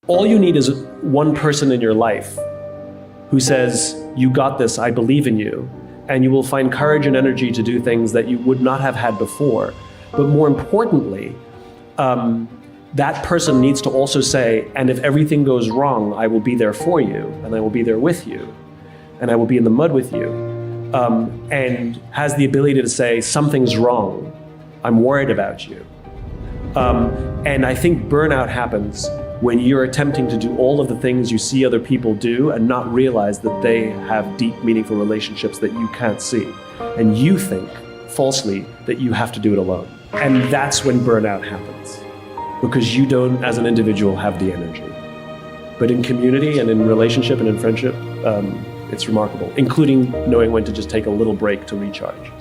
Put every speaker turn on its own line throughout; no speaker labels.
All you need is one person in your life who says, "You got this, I believe in you," and you will find courage and energy to do things that you would not have had before. But more importantly, that person needs to also say, "And if everything goes wrong, I will be there for you, and I will be there with you, and I will be in the mud with you," and has the ability to say, "Something's wrong, I'm worried about you." And I think burnout happens when you're attempting to do all of the things you see other people do and not realize that they have deep, meaningful relationships that you can't see. And you think, falsely, that you have to do it alone. And that's when burnout happens, because you don't, as an individual, have the energy. But in community and in relationship and in friendship, it's remarkable, including knowing when to just take a little break to recharge.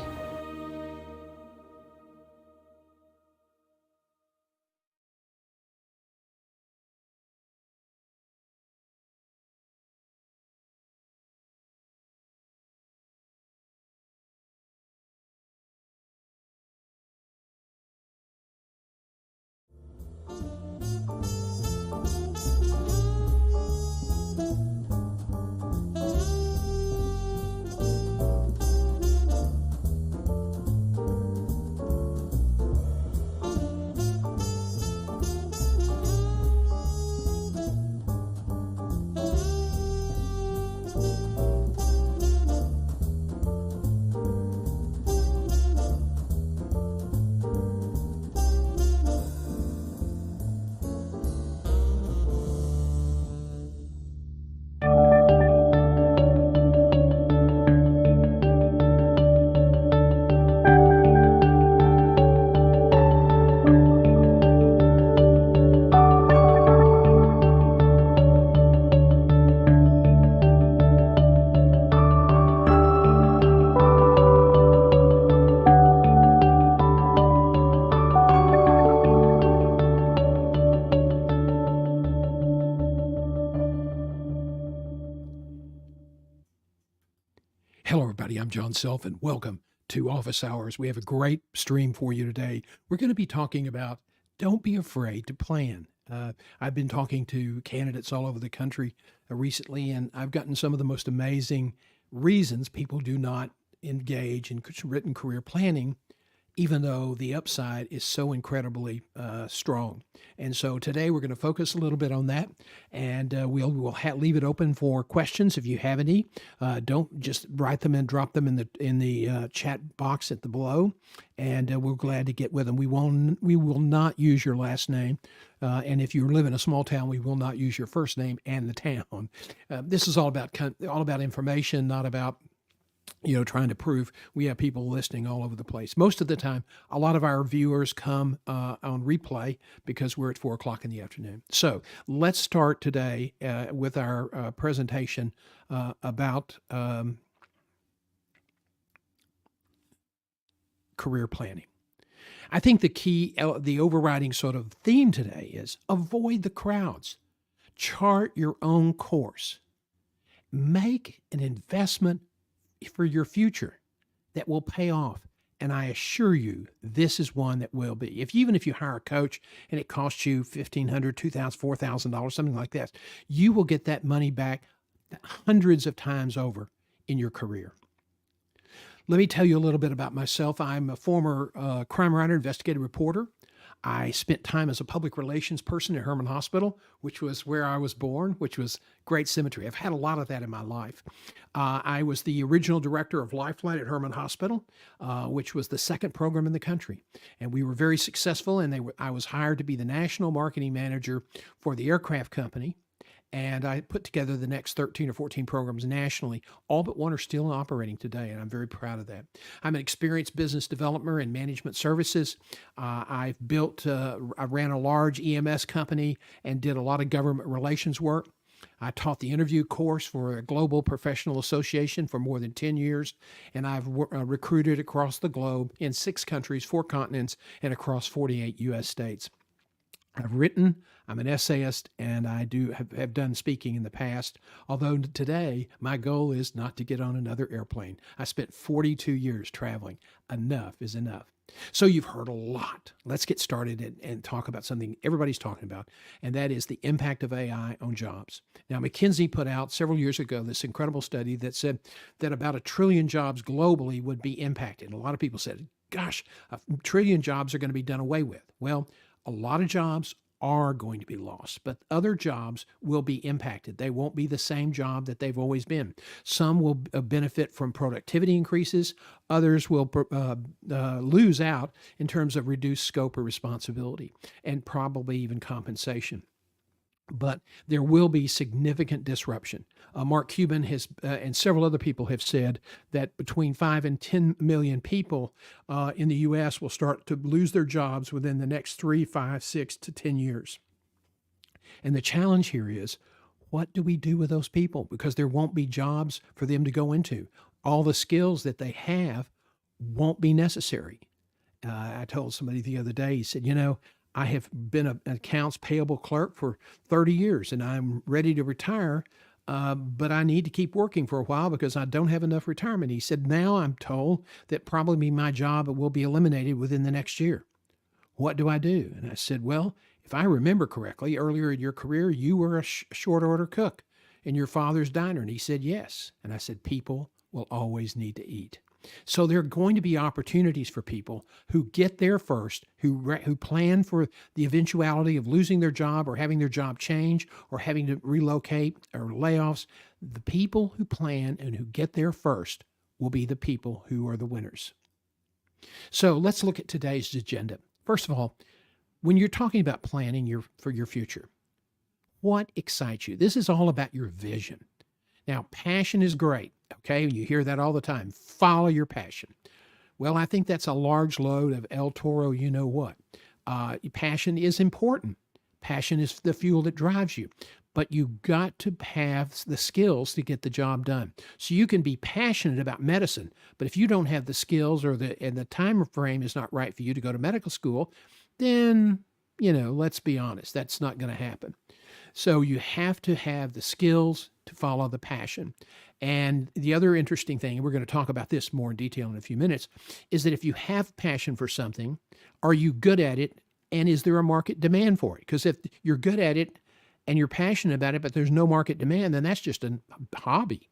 Hello, everybody. I'm John Self, and welcome to Office Hours. We have a great stream for you today. We're going to be talking about don't be afraid to plan. I've been talking to candidates all over the country recently, and I've gotten some of the most amazing reasons people do not engage in written career planning, even though the upside is so incredibly strong. And so today we're going to focus a little bit on that, and we'll leave it open for questions if you have any. Don't just write them and drop them in the chat box at the below, and we're glad to get with them. We will not use your last name, and if you live in a small town, we will not use your first name and the town. This is all about information, not about trying to prove. We have people listening all over the place. Most of the time, a lot of our viewers come on replay because we're at 4 o'clock in the afternoon. So let's start today with our presentation about career planning. I think the overriding sort of theme today is avoid the crowds. Chart your own course. Make an investment for your future that will pay off. And I assure you, this is one that will be. Even if you hire a coach and it costs you $1,500, $2,000, $4,000, something like that, you will get that money back hundreds of times over in your career. Let me tell you a little bit about myself. I'm a former crime writer, investigative reporter. I spent time as a public relations person at Herman Hospital, which was where I was born, which was great symmetry. I've had a lot of that in my life. I was the original director of Lifeline at Herman Hospital, which was the second program in the country. And we were very successful, and I was hired to be the national marketing manager for the aircraft company. And I put together the next 13 or 14 programs nationally. All but one are still operating today, and I'm very proud of that. I'm an experienced business developer in management services. I ran a large EMS company and did a lot of government relations work. I taught the interview course for a global professional association for more than 10 years, and I've recruited across the globe in 6 countries, 4 continents, and across 48 U.S. states. I've written, I'm an essayist, and I have done speaking in the past, although today my goal is not to get on another airplane. I spent 42 years traveling. Enough is enough. So you've heard a lot. Let's get started and talk about something everybody's talking about, and that is the impact of AI on jobs. Now, McKinsey put out several years ago this incredible study that said that about 1 trillion jobs globally would be impacted. And a lot of people said, gosh, 1 trillion jobs are going to be done away with. Well, a lot of jobs are going to be lost, but other jobs will be impacted. They won't be the same job that they've always been. Some will benefit from productivity increases, others will lose out in terms of reduced scope or responsibility and probably even compensation. But there will be significant disruption. Mark Cuban has, and several other people have said that between 5 and 10 million people in the U.S. will start to lose their jobs within the next 3, 5, 6 to 10 years. And the challenge here is, what do we do with those people? Because there won't be jobs for them to go into. All the skills that they have won't be necessary. I told somebody the other day, he said, I have been an accounts payable clerk for 30 years and I'm ready to retire, but I need to keep working for a while because I don't have enough retirement. He said, now I'm told that probably my job will be eliminated within the next year. What do I do? And I said, well, if I remember correctly, earlier in your career, you were a short order cook in your father's diner. And he said, yes. And I said, people will always need to eat. So there are going to be opportunities for people who get there first, who plan for the eventuality of losing their job or having their job change or having to relocate or layoffs. The people who plan and who get there first will be the people who are the winners. So let's look at today's agenda. First of all, when you're talking about planning for your future, what excites you? This is all about your vision. Now, passion is great. Okay, you hear that all the time. Follow your passion. Well, I think that's a large load of El Toro, you know what. Passion is important. Passion is the fuel that drives you. But you got to have the skills to get the job done. So you can be passionate about medicine, but if you don't have the skills and the time frame is not right for you to go to medical school, then, let's be honest, that's not going to happen. So you have to have the skills to follow the passion. And the other interesting thing, and we're going to talk about this more in detail in a few minutes, is that if you have passion for something, are you good at it? And is there a market demand for it? Because if you're good at it and you're passionate about it, but there's no market demand, then that's just a hobby.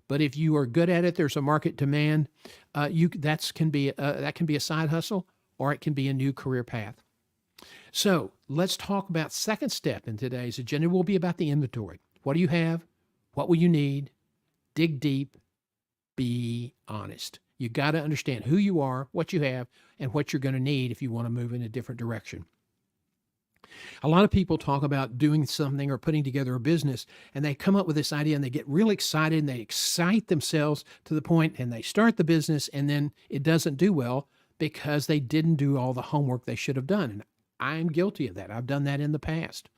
But if you are good at it, there's a market demand, that can be a side hustle, or it can be a new career path. So let's talk about second step in today's agenda. Will be about the inventory. What do you have? What will you need? Dig deep. Be honest. You got to understand who you are, what you have, and what you're going to need if you want to move in a different direction. A lot of people talk about doing something or putting together a business, and they come up with this idea and they get real excited and they excite themselves to the point and they start the business and then it doesn't do well because they didn't do all the homework they should have done. And I'm guilty of that. I've done that in the past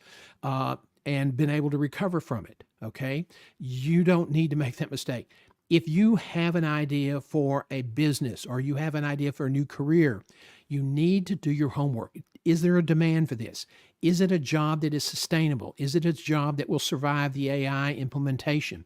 and been able to recover from it. Okay. You don't need to make that mistake. If you have an idea for a business or you have an idea for a new career, you need to do your homework. Is there a demand for this? Is it a job that is sustainable? Is it a job that will survive the AI implementation?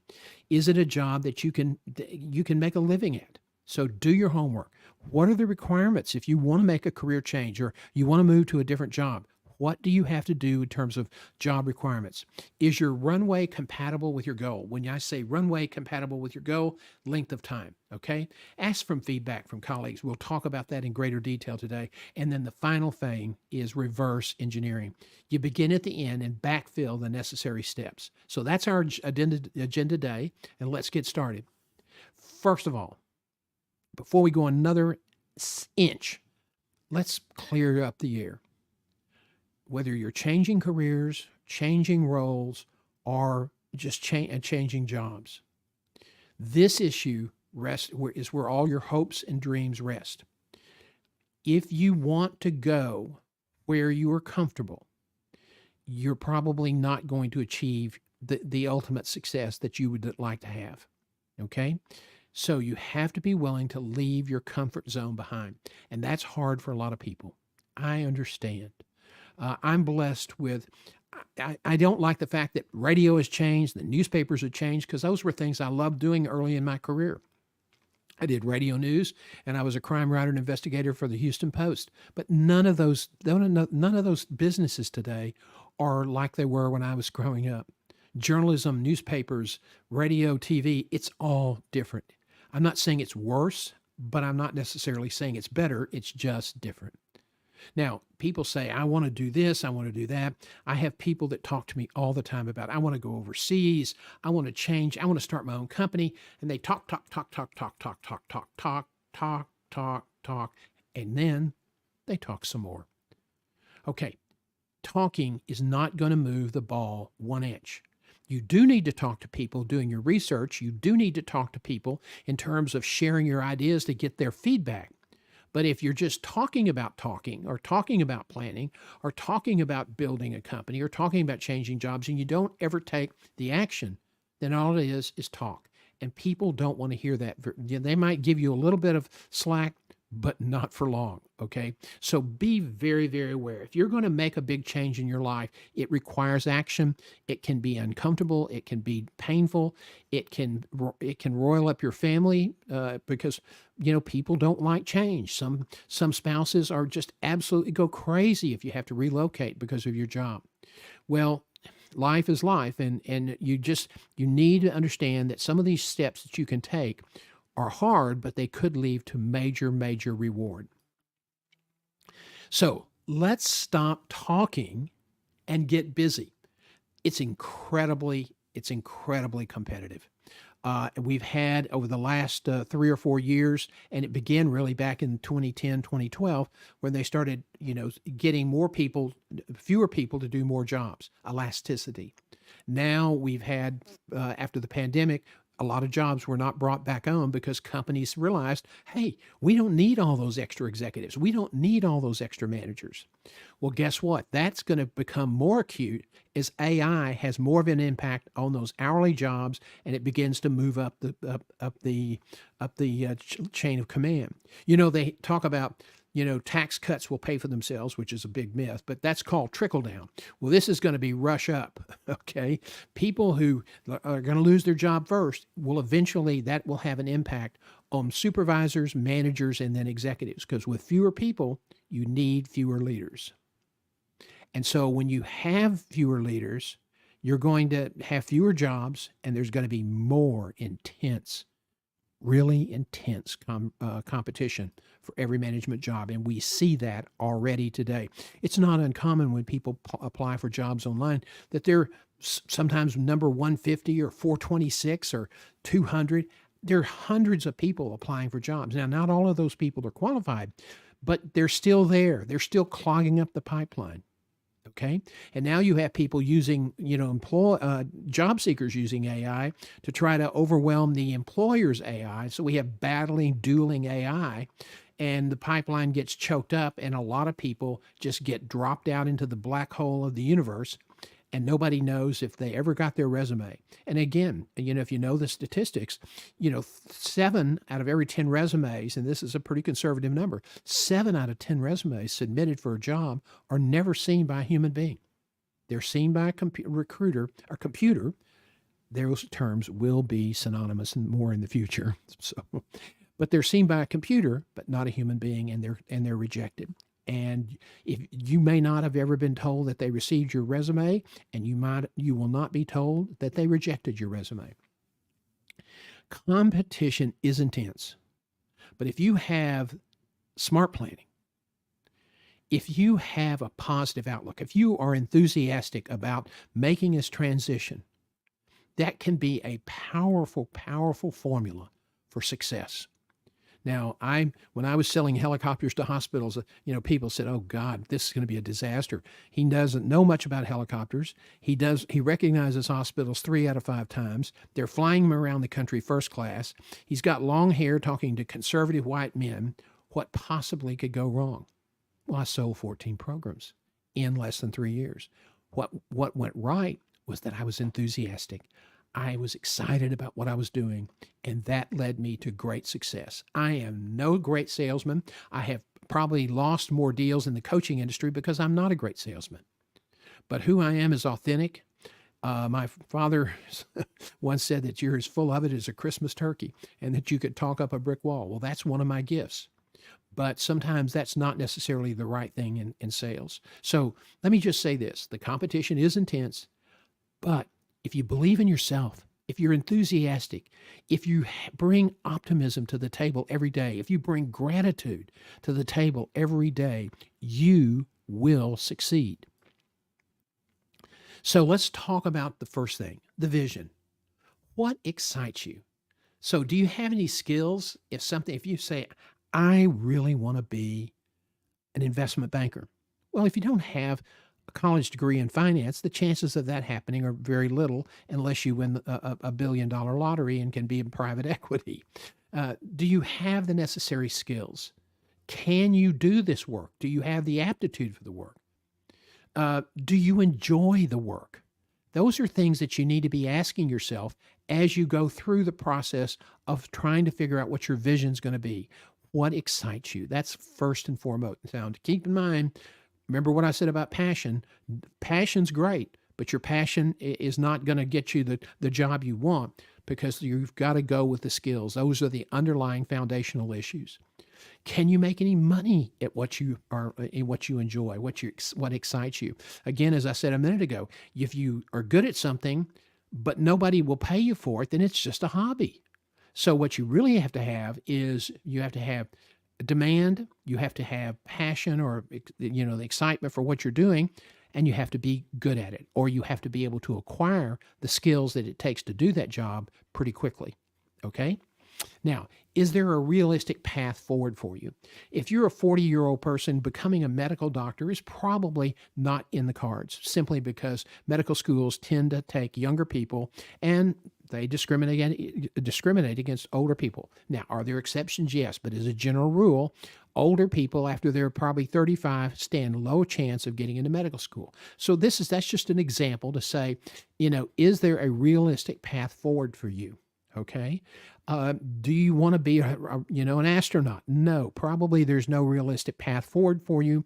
Is it a job that you can make a living at? So do your homework. What are the requirements if you want to make a career change or you want to move to a different job? What do you have to do in terms of job requirements? Is your runway compatible with your goal? When I say runway compatible with your goal, length of time, okay? Ask for feedback from colleagues. We'll talk about that in greater detail today. And then the final thing is reverse engineering. You begin at the end and backfill the necessary steps. So that's our agenda today, and let's get started. First of all, before we go another inch, let's clear up the air. Whether you're changing careers, changing roles, or just changing jobs, this issue is where all your hopes and dreams rest. If you want to go where you are comfortable, you're probably not going to achieve the ultimate success that you would like to have, okay? So you have to be willing to leave your comfort zone behind, and that's hard for a lot of people. I understand. I'm blessed with, I don't like the fact that radio has changed, the newspapers have changed, because those were things I loved doing early in my career. I did radio news, and I was a crime writer and investigator for the Houston Post. But none of those businesses today are like they were when I was growing up. Journalism, newspapers, radio, TV, it's all different. I'm not saying it's worse, but I'm not necessarily saying it's better. It's just different. Now, people say, I want to do this, I want to do that. I have people that talk to me all the time about, I want to go overseas, I want to change, I want to start my own company. And they talk, talk, talk, talk, talk, talk, talk, talk, talk, talk, talk, talk, and then they talk some more. Okay, talking is not going to move the ball 1 inch. You do need to talk to people doing your research. You do need to talk to people in terms of sharing your ideas to get their feedback. But if you're just talking about talking or talking about planning or talking about building a company or talking about changing jobs and you don't ever take the action, then all it is talk. And people don't want to hear that. They might give you a little bit of slack, but not for long. Okay. So be very, very aware. If you're going to make a big change in your life, it requires action. It can be uncomfortable. It can be painful. It can roil up your family because people don't like change. Some spouses are just absolutely go crazy if you have to relocate because of your job. Well, life is life, and you need to understand that some of these steps that you can take are hard, but they could lead to major, major reward. So let's stop talking and get busy. It's incredibly competitive. We've had over the last 3 or 4 years, and it began really back in 2010, 2012, when they started, getting fewer people to do more jobs, elasticity. Now we've had, after the pandemic, a lot of jobs were not brought back on because companies realized, hey, we don't need all those extra executives. We don't need all those extra managers. Well, guess what? That's going to become more acute as AI has more of an impact on those hourly jobs, and it begins to move up the chain of command. They talk about tax cuts will pay for themselves, which is a big myth, but that's called trickle down. Well, this is going to be rush up, okay? People who are going to lose their job first that will have an impact on supervisors, managers, and then executives, because with fewer people, you need fewer leaders. And so when you have fewer leaders, you're going to have fewer jobs, and there's going to be more really intense competition for every management job. And we see that already today. It's not uncommon when people apply for jobs online that they're sometimes number 150 or 426 or 200. There are hundreds of people applying for jobs. Now, not all of those people are qualified, but they're still there. They're still clogging up the pipeline. Okay. And now you have people using, job seekers using AI to try to overwhelm the employer's AI. So we have dueling AI, and the pipeline gets choked up, and a lot of people just get dropped out into the black hole of the universe, and nobody knows if they ever got their resume. And again, if you know the statistics, 7 out of every 10 resumes, and this is a pretty conservative number, 7 out of 10 resumes submitted for a job are never seen by a human being. They're seen by a recruiter or computer. Those terms will be synonymous and more in the future. But they're seen by a computer, but not a human being, and they're rejected. And if you may not have ever been told that they received your resume, and you will not be told that they rejected your resume. Competition is intense. But if you have smart planning, if you have a positive outlook, if you are enthusiastic about making this transition, that can be a powerful, powerful formula for success. Now, when I was selling helicopters to hospitals, people said, "Oh God, this is going to be a disaster." He doesn't know much about helicopters. He recognizes hospitals 3 out of 5 times. They're flying him around the country first class. He's got long hair talking to conservative white men. What possibly could go wrong? Well, I sold 14 programs in less than 3 years. What went right was that I was enthusiastic. I was excited about what I was doing, and that led me to great success. I am no great salesman. I have probably lost more deals in the coaching industry because I'm not a great salesman. But who I am is authentic. My father once said that you're as full of it as a Christmas turkey and that you could talk up a brick wall. Well, that's one of my gifts. But sometimes that's not necessarily the right thing in sales. So let me just say this, the competition is intense, but if you believe in yourself, if you're enthusiastic, if you bring optimism to the table every day, if you bring gratitude to the table every day, you will succeed. So let's talk about the first thing, the vision. What excites you? So do you have any skills? If you say, I really want to be an investment banker. Well, if you don't have a college degree in finance, the chances of that happening are very little unless you win a $1 billion lottery and can be in private equity. Do you have the necessary skills? Can you do this work? Do you have the aptitude for the work? Do you enjoy the work? Those are things that you need to be asking yourself as you go through the process of trying to figure out what your vision is going to be. What excites you? That's first and foremost. Now, to keep in mind, remember what I said about passion. Passion's great, but your passion is not going to get you the job you want because you've got to go with the skills. Those are the underlying foundational issues. Can you make any money at what you enjoy, what excites you? Again, as I said a minute ago, if you are good at something, but nobody will pay you for it, then it's just a hobby. So what you really have to have is you have to have demand, you have to have passion or the excitement for what you're doing, and you have to be good at it, or you have to be able to acquire the skills that it takes to do that job pretty quickly. Okay? Now, is there a realistic path forward for you? If you're a 40-year-old person, becoming a medical doctor is probably not in the cards, simply because medical schools tend to take younger people and they discriminate against older people. Now, are there exceptions? Yes, but as a general rule, older people after they're probably 35 stand low chance of getting into medical school. So that's just an example to say, is there a realistic path forward for you? Okay. Do you want to be an astronaut? No, probably there's no realistic path forward for you.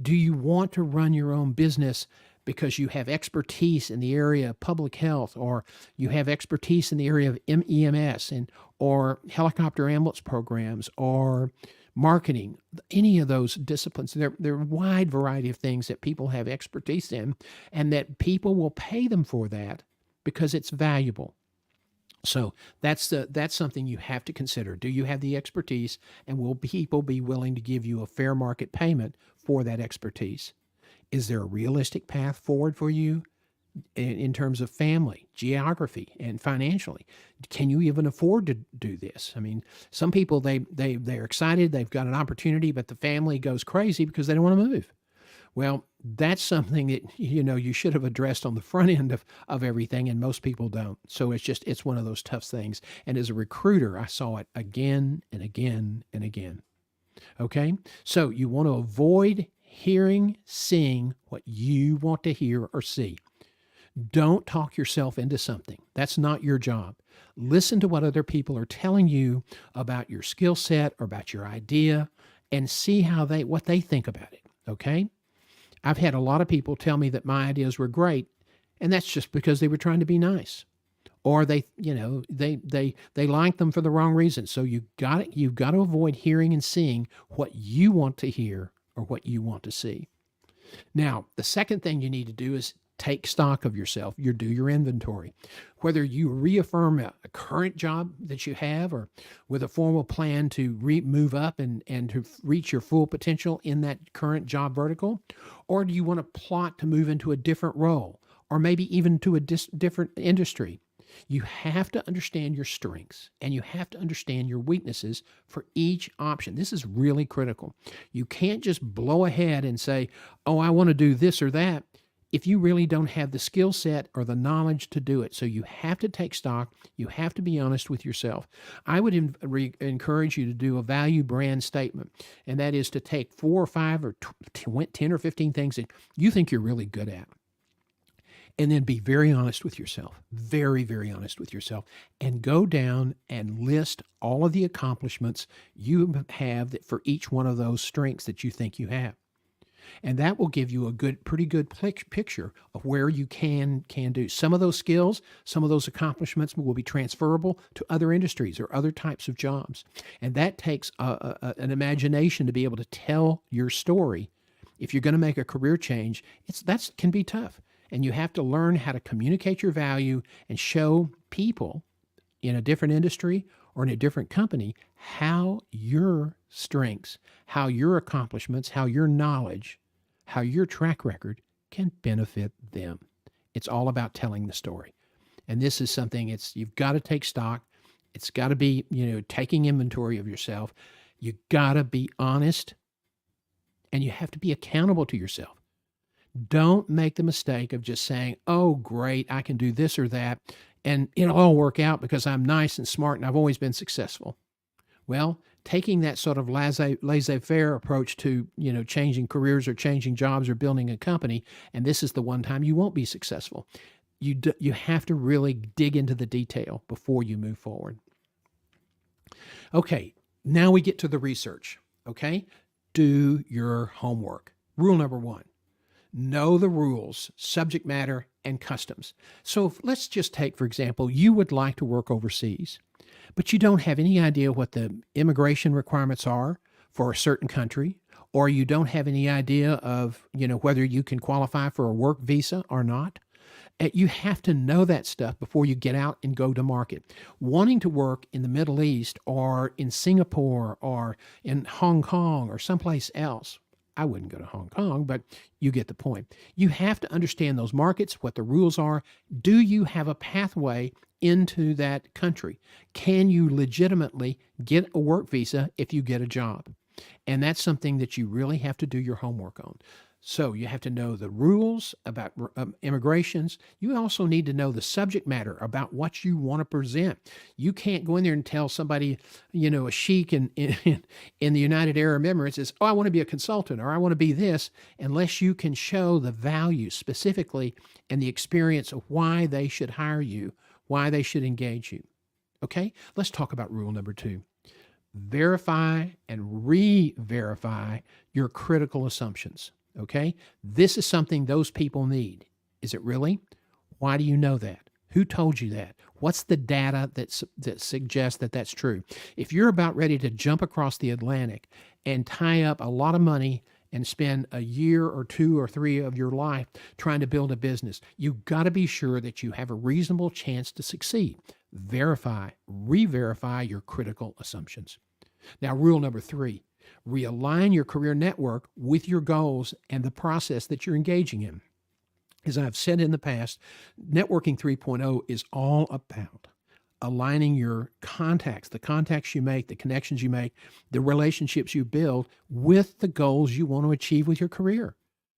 Do you want to run your own business because you have expertise in the area of public health, or you have expertise in the area of EMS or helicopter ambulance programs or marketing, any of those disciplines? There are a wide variety of things that people have expertise in, and that people will pay them for that because it's valuable. So that's something you have to consider. Do you have the expertise, and will people be willing to give you a fair market payment for that expertise? Is there a realistic path forward for you in terms of family, geography, and financially? Can you even afford to do this? I mean, some people, they're excited, they've got an opportunity, but the family goes crazy because they don't want to move. Well, that's something that, you should have addressed on the front end of everything, and most people don't. So it's one of those tough things. And as a recruiter, I saw it again and again and again. Okay? So you want to avoid seeing what you want to hear or see. Don't talk yourself into something. That's not your job. Listen to what other people are telling you about your skill set or about your idea, and see what they think about it. Okay? I've had a lot of people tell me that my ideas were great, and that's just because they were trying to be nice, or they liked them for the wrong reason. So you've got to avoid hearing and seeing what you want to hear or what you want to see. Now, the second thing you need to do is take stock of yourself. Do your inventory. Whether you reaffirm a current job that you have, or with a formal plan to move up and to reach your full potential in that current job vertical, or do you want to plot to move into a different role, or maybe even to a different industry? You have to understand your strengths, and you have to understand your weaknesses for each option. This is really critical. You can't just blow ahead and say, oh, I want to do this or that, if you really don't have the skill set or the knowledge to do it. So you have to take stock. You have to be honest with yourself. I would encourage you to do a value brand statement, and that is to take 4 or 5 or 10 or 15 things that you think you're really good at, and then be very honest with yourself, very, very honest with yourself, and go down and list all of the accomplishments you have for each one of those strengths that you think you have. And that will give you a pretty good picture of where you can do. Some of those skills, some of those accomplishments will be transferable to other industries or other types of jobs. And that takes an imagination to be able to tell your story. If you're going to make a career change, that can be tough. And you have to learn how to communicate your value and show people in a different industry or in a different company how your strengths, how your accomplishments, how your knowledge, how your track record can benefit them. It's all about telling the story. And this is something you've got to take stock. It's got to be, taking inventory of yourself. You got to be honest, and you have to be accountable to yourself. Don't make the mistake of just saying, oh, great, I can do this or that, and it'll all work out because I'm nice and smart and I've always been successful. Well, taking that sort of laissez-faire approach to, changing careers or changing jobs or building a company, and this is the one time you won't be successful. You have to really dig into the detail before you move forward. Okay, now we get to the research, okay? Do your homework. Rule number 1. Know the rules, subject matter, and customs. So let's just take, for example, you would like to work overseas, but you don't have any idea what the immigration requirements are for a certain country, or you don't have any idea of, whether you can qualify for a work visa or not. You have to know that stuff before you get out and go to market. Wanting to work in the Middle East or in Singapore or in Hong Kong or someplace else, I wouldn't go to Hong Kong, but you get the point. You have to understand those markets, what the rules are. Do you have a pathway into that country? Can you legitimately get a work visa if you get a job? And that's something that you really have to do your homework on. So you have to know the rules about immigrations. You also need to know the subject matter about what you want to present. You can't go in there and tell somebody, a sheik in the United Arab Emirates is, oh, I want to be a consultant or I want to be this, unless you can show the value specifically and the experience of why they should hire you, why they should engage you. Okay, let's talk about rule number 2. Verify and re-verify your critical assumptions. Okay, this is something those people need. Is it really? Why do you know that? Who told you that? What's the data that suggests that that's true? If you're about ready to jump across the Atlantic and tie up a lot of money and spend a year or 2 or 3 of your life trying to build a business, you've got to be sure that you have a reasonable chance to succeed. Verify, re-verify your critical assumptions. Now, rule number 3. Realign your career network with your goals and the process that you're engaging in. As I've said in the past, Networking 3.0 is all about aligning your contacts, the contacts you make, the connections you make, the relationships you build with the goals you want to achieve with your career.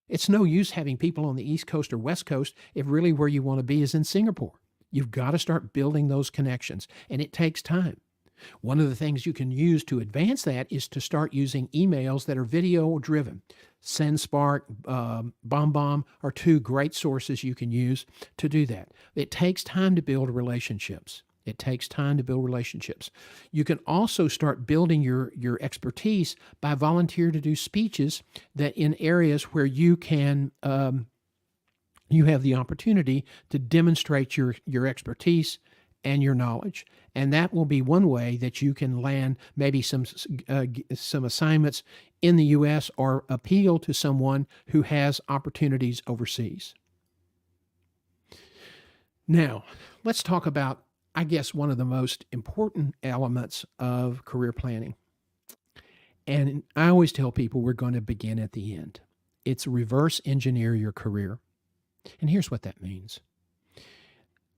It's no use having people on the East Coast or West Coast if really where you want to be is in Singapore. You've got to start building those connections, and it takes time. One of the things you can use to advance that is to start using emails that are video driven. SendSpark, BombBomb are 2 great sources you can use to do that. It takes time to build relationships. It takes time to build relationships. You can also start building your expertise by volunteer to do speeches that in areas where you can you have the opportunity to demonstrate your expertise and your knowledge. And that will be one way that you can land maybe some assignments in the U.S. or appeal to someone who has opportunities overseas. Now, let's talk about, I guess, one of the most important elements of career planning. And I always tell people we're going to begin at the end. It's reverse engineer your career. And here's what that means.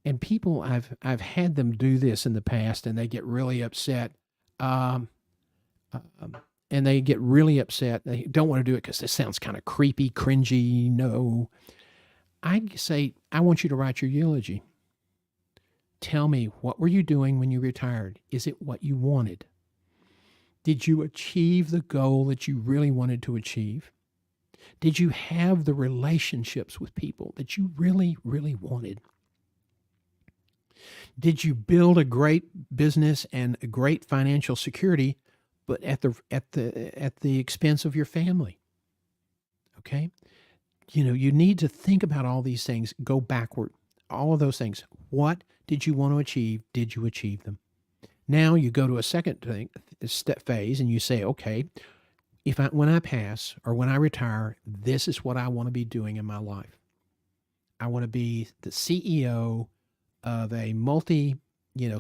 And people, I've had them do this in the past, and they get really upset. And they get really upset. They don't want to do it because this sounds kind of creepy, cringy. No. I say, I want you to write your eulogy. Tell me, what were you doing when you retired? Is it what you wanted? Did you achieve the goal that you really wanted to achieve? Did you have the relationships with people that you really, really wanted? Did you build a great business and a great financial security, but at the expense of your family? Okay. You need to think about all these things, go backward, all of those things. What did you want to achieve? Did you achieve them? Now you go to a second step phase and you say, okay, when I pass or when I retire, this is what I want to be doing in my life. I want to be the CEO of a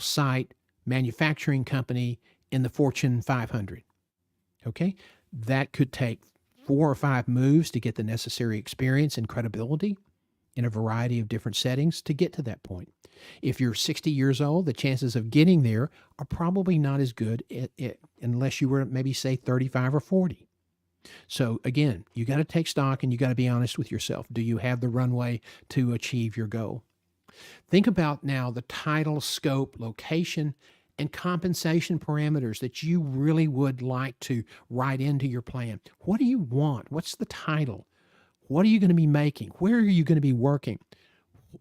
site manufacturing company in the Fortune 500. Okay. That could take 4 or 5 moves to get the necessary experience and credibility in a variety of different settings to get to that point. If you're 60 years old, the chances of getting there are probably not as good unless you were maybe, say, 35 or 40. So again, you got to take stock and you got to be honest with yourself. Do you have the runway to achieve your goal? Think about now the title, scope, location, and compensation parameters that you really would like to write into your plan. What do you want? What's the title? What are you going to be making? Where are you going to be working?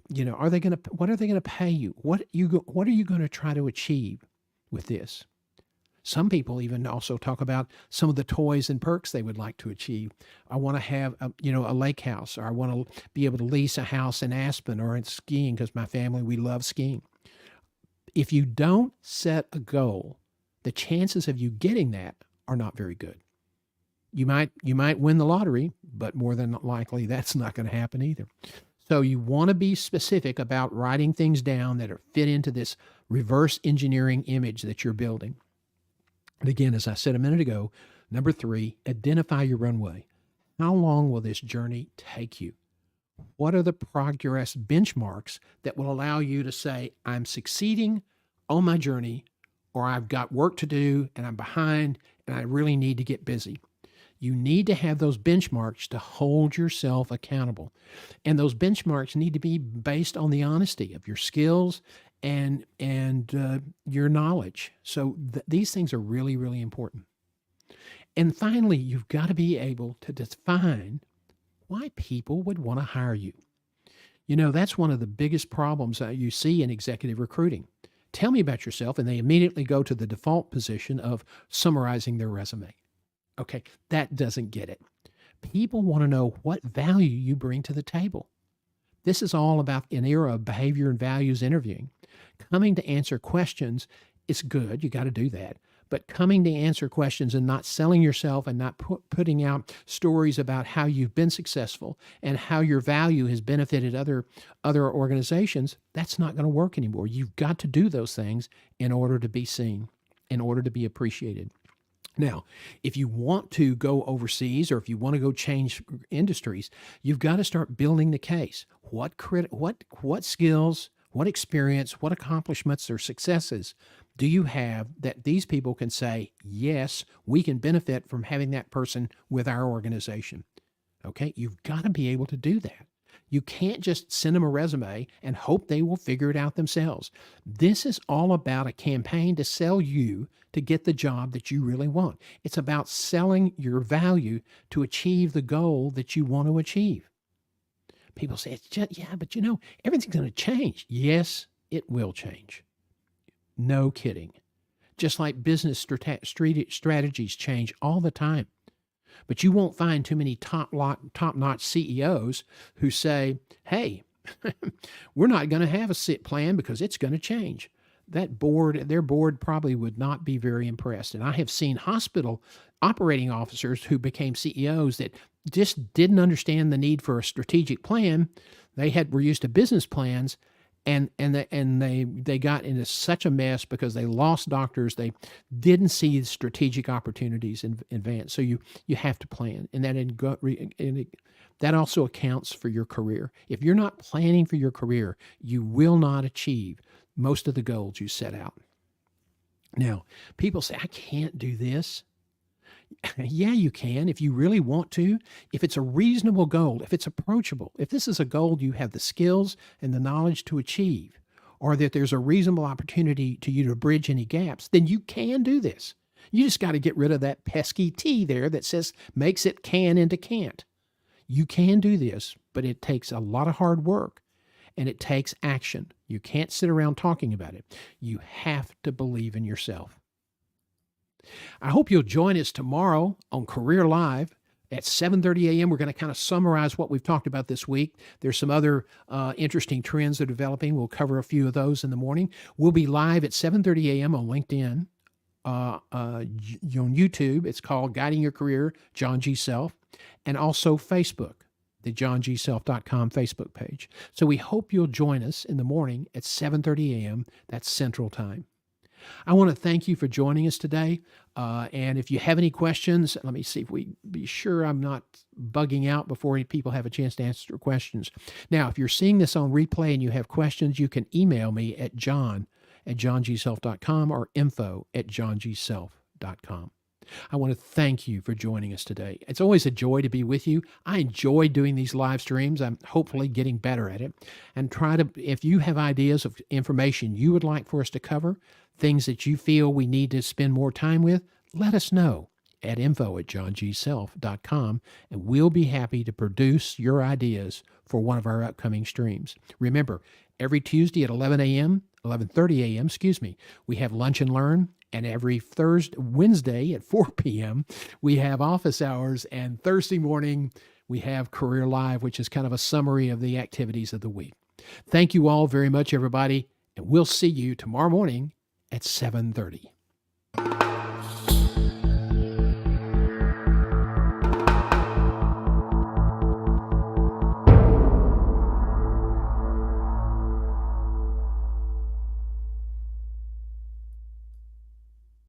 What are they going to pay you? What are you going to try to achieve with this? Some people even also talk about some of the toys and perks they would like to achieve. I want to have a lake house, or I want to be able to lease a house in Aspen or in skiing because my family, we love skiing. If you don't set a goal, the chances of you getting that are not very good. You might win the lottery, but more than likely that's not going to happen either. So you want to be specific about writing things down that are fit into this reverse engineering image that you're building. And again, as I said a minute ago, number 3, identify your runway. How long will this journey take you? What are the progress benchmarks that will allow you to say, I'm succeeding on my journey, or I've got work to do and I'm behind and I really need to get busy? You need to have those benchmarks to hold yourself accountable. And those benchmarks need to be based on the honesty of your skills and your knowledge. So these things are really, really important. And finally, you've got to be able to define why people would want to hire you. That's one of the biggest problems you see in executive recruiting. Tell me about yourself, and they immediately go to the default position of summarizing their resume. Okay, that doesn't get it. People want to know what value you bring to the table. This is all about an era of behavior and values interviewing. Coming to answer questions is good. You got to do that. But coming to answer questions and not selling yourself and not putting out stories about how you've been successful and how your value has benefited other organizations, that's not going to work anymore. You've got to do those things in order to be seen, in order to be appreciated. Now, if you want to go overseas or if you want to go change industries, you've got to start building the case. What skills, what experience, what accomplishments or successes do you have that these people can say, yes, we can benefit from having that person with our organization? Okay, you've got to be able to do that. You can't just send them a resume and hope they will figure it out themselves. This is all about a campaign to sell you to get the job that you really want. It's about selling your value to achieve the goal that you want to achieve. People say, it's just, yeah, but everything's going to change. Yes, it will change. No kidding. Just like business strategies change all the time. But you won't find too many top-notch CEOs who say, hey, we're not going to have a SIT plan because it's going to change. Their board probably would not be very impressed. And I have seen hospital operating officers who became CEOs that just didn't understand the need for a strategic plan. Were used to business plans, and they got into such a mess because they lost doctors. They didn't see strategic opportunities in advance. So you have to plan, and that also accounts for your career. If you're not planning for your career, you will not achieve most of the goals you set out. Now, people say, I can't do this. Yeah, you can if you really want to, if it's a reasonable goal, if it's approachable, if this is a goal you have the skills and the knowledge to achieve, or that there's a reasonable opportunity to you to bridge any gaps, then you can do this. You just got to get rid of that pesky T there that makes it can into can't. You can do this, but it takes a lot of hard work and it takes action. You can't sit around talking about it. You have to believe in yourself. I hope you'll join us tomorrow on Career Live. At 7:30 a.m., we're going to kind of summarize what we've talked about this week. There's some other interesting trends that are developing. We'll cover a few of those in the morning. We'll be live at 7:30 a.m. on LinkedIn, on YouTube. It's called Guiding Your Career, John G. Self, and also Facebook, the johngself.com Facebook page. So we hope you'll join us in the morning at 7:30 a.m. That's Central Time. I want to thank you for joining us today. And if you have any questions, let me see if we be sure I'm not bugging out before any people have a chance to answer questions. Now, if you're seeing this on replay and you have questions, you can email me at john@johngself.com or info@johngself.com. I want to thank you for joining us today. It's always a joy to be with you. I enjoy doing these live streams. I'm hopefully getting better at it. And if you have ideas of information you would like for us to cover, things that you feel we need to spend more time with, let us know at info@johngself.com, and we'll be happy to produce your ideas for one of our upcoming streams. Remember, every Tuesday at 11:30 a.m., we have Lunch and Learn. And every Wednesday at 4 p.m., we have office hours. And Thursday morning, we have Career Live, which is kind of a summary of the activities of the week. Thank you all very much, everybody. And we'll see you tomorrow morning at 7:30.